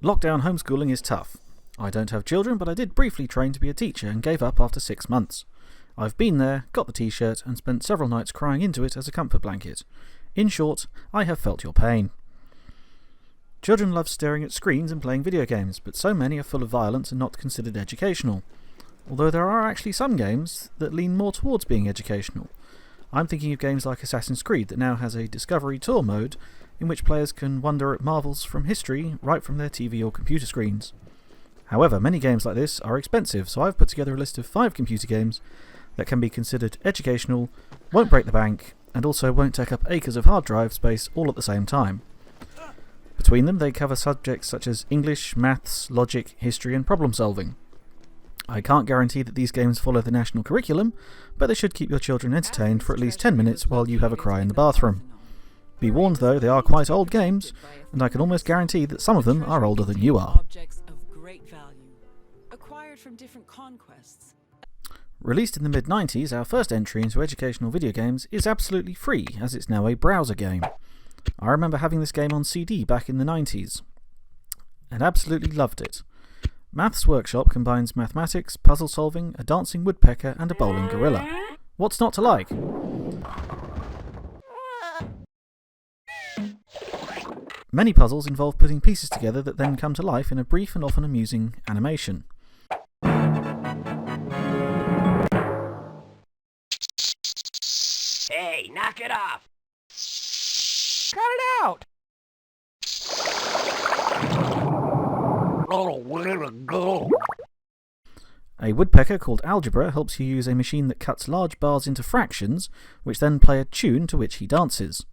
Lockdown homeschooling is tough. I don't have children, but I did briefly train to be a teacher and gave up after 6 months. I've been there, got the t-shirt, and spent several nights crying into it as a comfort blanket. In short, I have felt your pain. Children love staring at screens and playing video games, but so many are full of violence and not considered educational. Although there are actually some games that lean more towards being educational. I'm thinking of games like Assassin's Creed that now has a Discovery Tour mode in which players can wonder at marvels from history right from their TV or computer screens. However, many games like this are expensive, so I've put together a list of 5 computer games that can be considered educational, won't break the bank, and also won't take up acres of hard drive space all at the same time. Between them, they cover subjects such as English, maths, logic, history, and problem solving. I can't guarantee that these games follow the national curriculum, but they should keep your children entertained for at least 10 minutes while you have a cry in the bathroom. Be warned though, they are quite old games, and I can almost guarantee that some of them are older than you are. Released in the mid-90s, our first entry into educational video games is absolutely free, as it's now a browser game. I remember having this game on CD back in the 90s, and absolutely loved it. Maths Workshop combines mathematics, puzzle solving, a dancing woodpecker, and a bowling gorilla. What's not to like? Many puzzles involve putting pieces together that then come to life in a brief and often amusing animation. Hey, knock it off! Cut it out! A woodpecker called Algebra helps you use a machine that cuts large bars into fractions, which then play a tune to which he dances.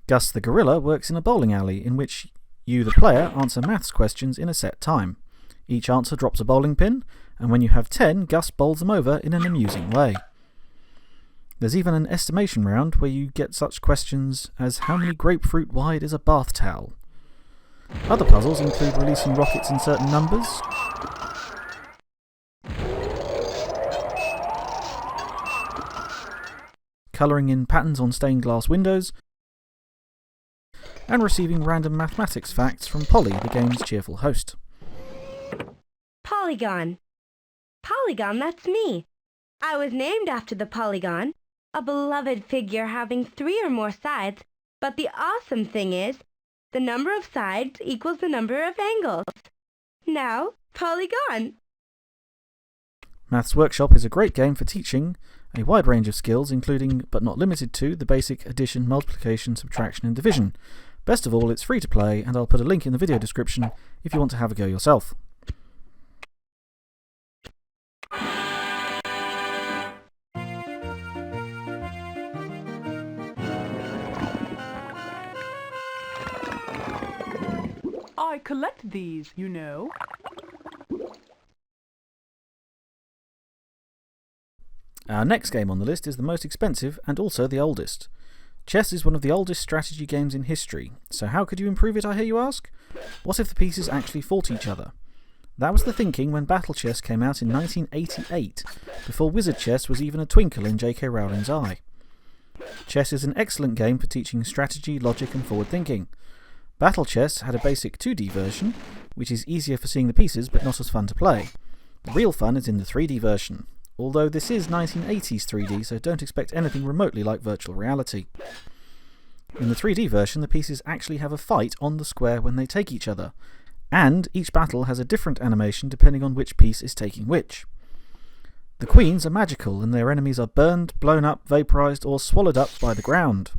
Gus the gorilla works in a bowling alley in which you, the player, answer maths questions in a set time. Each answer drops a bowling pin, and when you have 10, Gus bowls them over in an amusing way. There's even an estimation round where you get such questions as how many grapefruit wide is a bath towel? Other puzzles include releasing rockets in certain numbers, colouring in patterns on stained glass windows, and receiving random mathematics facts from Polly, the game's cheerful host. Polygon. Polygon, that's me. I was named after the polygon, a beloved figure having 3 or more sides, but the awesome thing is, the number of sides equals the number of angles. Now, polygon. Maths Workshop is a great game for teaching a wide range of skills, including, but not limited to, the basic addition, multiplication, subtraction, and division. Best of all, it's free to play, and I'll put a link in the video description if you want to have a go yourself. I collect these, you know. Our next game on the list is the most expensive and also the oldest. Chess is one of the oldest strategy games in history, so how could you improve it, I hear you ask? What if the pieces actually fought each other? That was the thinking when Battle Chess came out in 1988, before Wizard Chess was even a twinkle in J.K. Rowling's eye. Chess is an excellent game for teaching strategy, logic, and forward thinking. Battle Chess had a basic 2D version, which is easier for seeing the pieces but not as fun to play. The real fun is in the 3D version, although this is 1980s 3D, so don't expect anything remotely like virtual reality. In the 3D version, the pieces actually have a fight on the square when they take each other, and each battle has a different animation depending on which piece is taking which. The queens are magical, and their enemies are burned, blown up, vaporized, or swallowed up by the ground.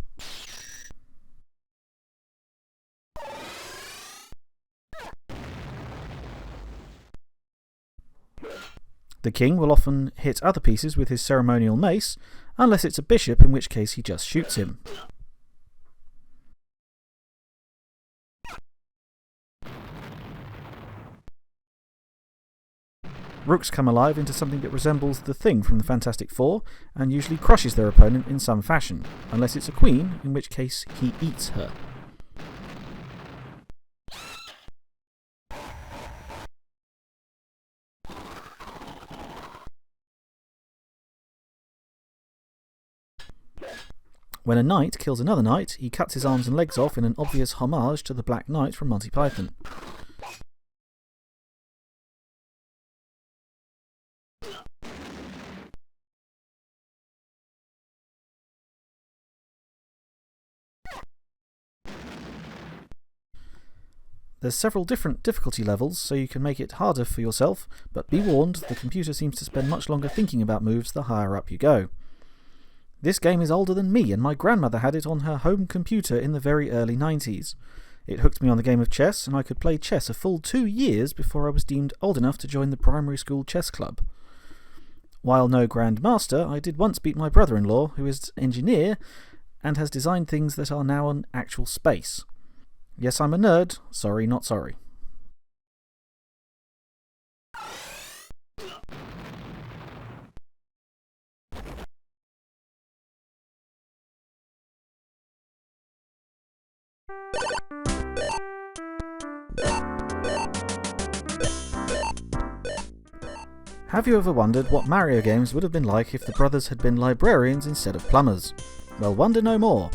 The king will often hit other pieces with his ceremonial mace, unless it's a bishop, in which case he just shoots him. Rooks come alive into something that resembles the Thing from the Fantastic Four, and usually crushes their opponent in some fashion, unless it's a queen, in which case he eats her. When a knight kills another knight, he cuts his arms and legs off in an obvious homage to the Black Knight from Monty Python. There's several different difficulty levels, so you can make it harder for yourself, but be warned, the computer seems to spend much longer thinking about moves the higher up you go. This game is older than me, and my grandmother had it on her home computer in the very early 90s. It hooked me on the game of chess, and I could play chess a full 2 years before I was deemed old enough to join the primary school chess club. While no grandmaster, I did once beat my brother-in-law, who is an engineer and has designed things that are now on actual space. Yes, I'm a nerd. Sorry, not sorry. Have you ever wondered what Mario games would have been like if the brothers had been librarians instead of plumbers? Well, wonder no more.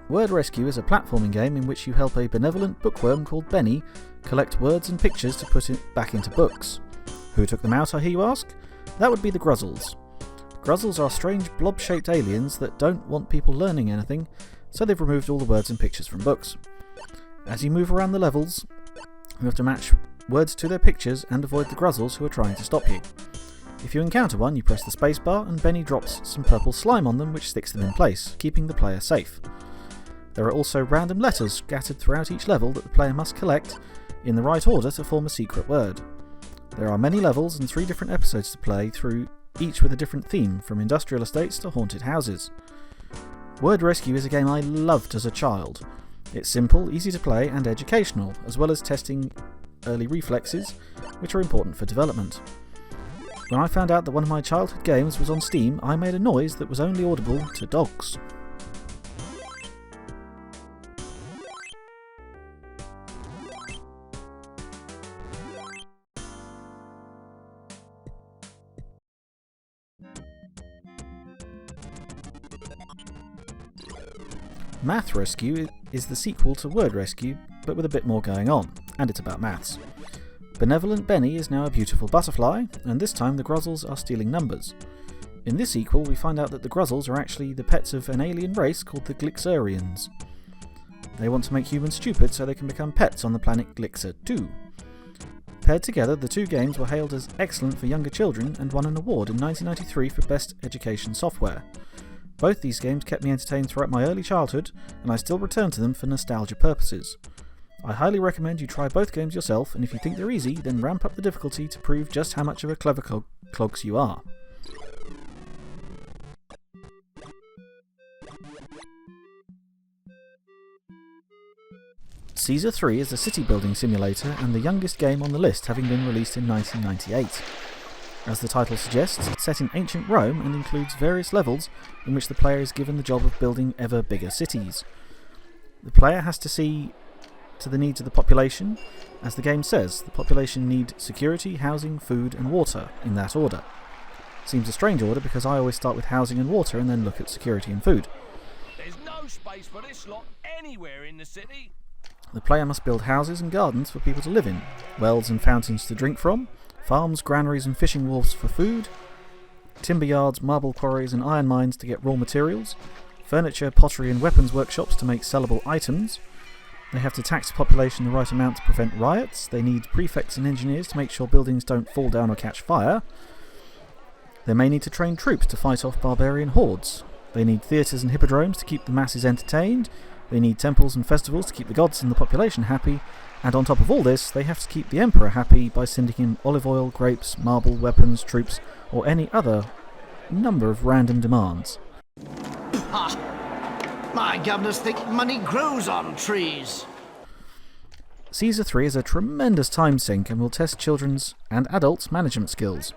Word Rescue is a platforming game in which you help a benevolent bookworm called Benny collect words and pictures to put it back into books. Who took them out, I hear you ask? That would be the Gruzzles. Gruzzles are strange blob-shaped aliens that don't want people learning anything, so they've removed all the words and pictures from books. As you move around the levels, you have to match words to their pictures and avoid the Gruzzles who are trying to stop you. If you encounter one, you press the spacebar and Benny drops some purple slime on them which sticks them in place, keeping the player safe. There are also random letters scattered throughout each level that the player must collect in the right order to form a secret word. There are many levels and 3 different episodes to play through, each with a different theme, from industrial estates to haunted houses. Word Rescue is a game I loved as a child. It's simple, easy to play and educational, as well as testing early reflexes, which are important for development. When I found out that one of my childhood games was on Steam, I made a noise that was only audible to dogs. Math Rescue is the sequel to Word Rescue, but with a bit more going on, and it's about maths. Benevolent Benny is now a beautiful butterfly, and this time the Gruzzles are stealing numbers. In this sequel, we find out that the Gruzzles are actually the pets of an alien race called the Glixerians. They want to make humans stupid so they can become pets on the planet Glixer 2. Paired together, the 2 games were hailed as excellent for younger children and won an award in 1993 for Best Education Software. Both these games kept me entertained throughout my early childhood, and I still return to them for nostalgia purposes. I highly recommend you try both games yourself, and if you think they're easy, then ramp up the difficulty to prove just how much of a clever clogs you are. Caesar 3 is a city building simulator and the youngest game on the list, having been released in 1998. As the title suggests, it's set in ancient Rome and includes various levels in which the player is given the job of building ever bigger cities. The player has to see to the needs of the population. As the game says, the population need security, housing, food and water, in that order. Seems a strange order because I always start with housing and water and then look at security and food. There's no space for this lot anywhere in the city. The player must build houses and gardens for people to live in, wells and fountains to drink from, farms, granaries and fishing wharfs for food, timber yards, marble quarries and iron mines to get raw materials, furniture, pottery and weapons workshops to make sellable items. They have to tax the population the right amount to prevent riots. They need prefects and engineers to make sure buildings don't fall down or catch fire. They may need to train troops to fight off barbarian hordes. They need theatres and hippodromes to keep the masses entertained. They need temples and festivals to keep the gods and the population happy. And on top of all this, they have to keep the emperor happy by sending him olive oil, grapes, marble, weapons, troops, or any other number of random demands. Ha! My governors think money grows on trees. Caesar 3 is a tremendous time sink and will test children's and adults' management skills.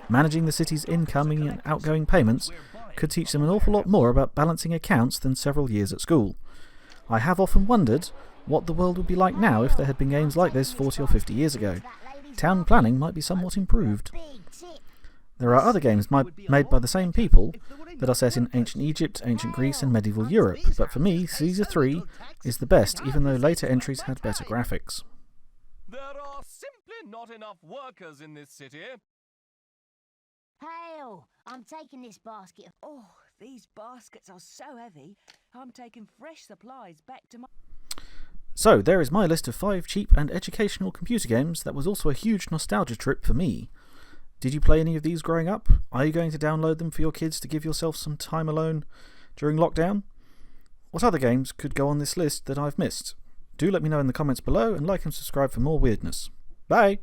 Managing the city's incoming and outgoing payments could teach them an awful lot more about balancing accounts than several years at school. I have often wondered what the world would be like now if there had been games like this 40 or 50 years ago. Town planning might be somewhat improved. There are other games made by the same people that are set in ancient Egypt, ancient Greece and medieval Europe, but for me, Caesar 3 is the best, even though later entries had better graphics. There are simply not enough workers in this city. Hail! I'm taking this basket of... Oh, these baskets are so heavy. I'm taking fresh supplies back to my... So, there is my list of 5 cheap and educational computer games that was also a huge nostalgia trip for me. Did you play any of these growing up? Are you going to download them for your kids to give yourself some time alone during lockdown? What other games could go on this list that I've missed? Do let me know in the comments below and like and subscribe for more weirdness. Bye!